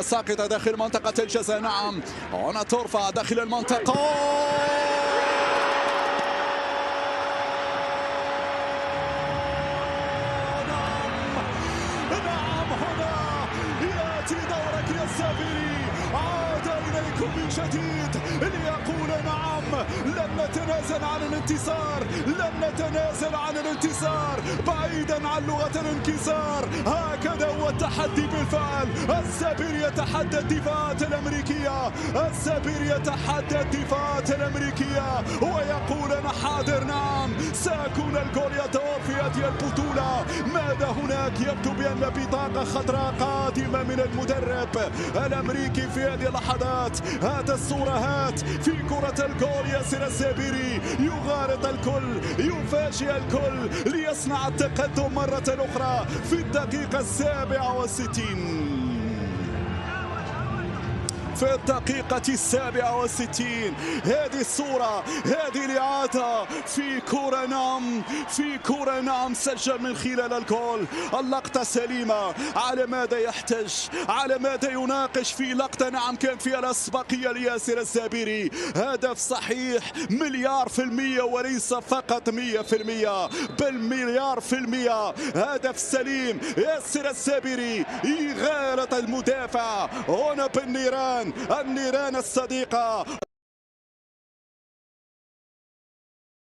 ساقطة داخل منطقة الجزاء. نعم هنا ترفع داخل المنطقة. نعم هنا يأتي دورك يا السابري. عاد إليكم من جديد ليقول نعم لن نتنازل عن الانتصار، لن نتنازل عن الانتصار بعيدا عن لغة الانكسار. هكذا هو التحدي بالفعل. السابري يتحدى الدفاعات الأمريكية، السابري يتحدى الدفاعات الأمريكية ويقول أنا حاضر. نعم سيكون الجول يدور في هذه البطولة. ماذا هناك؟ يبدو بأن بطاقة خضراء قادمة من المدرب الأمريكي في هذه اللحظات. هات الصورة، هات في كرة الجول ياسر السابري يغارط الكل، يفاجئ الكل ليصنع التقدم مرة أخرى في الدقيقة 67. في الدقيقة 67 هذه الصورة، هذه الإعادة في كرة. نعم في كرة. نعم سجل من خلال الجول. اللقطة سليمة. على ماذا يحتج؟ على ماذا يناقش في لقطة نعم كان فيها الأسبقية لياسر السابري؟ هدف صحيح مليار في المية وليس فقط 100%، بل مليار في المية. هدف سليم. ياسر السابري يغالط المدافع هنا بالنيران، النيران الصديقة.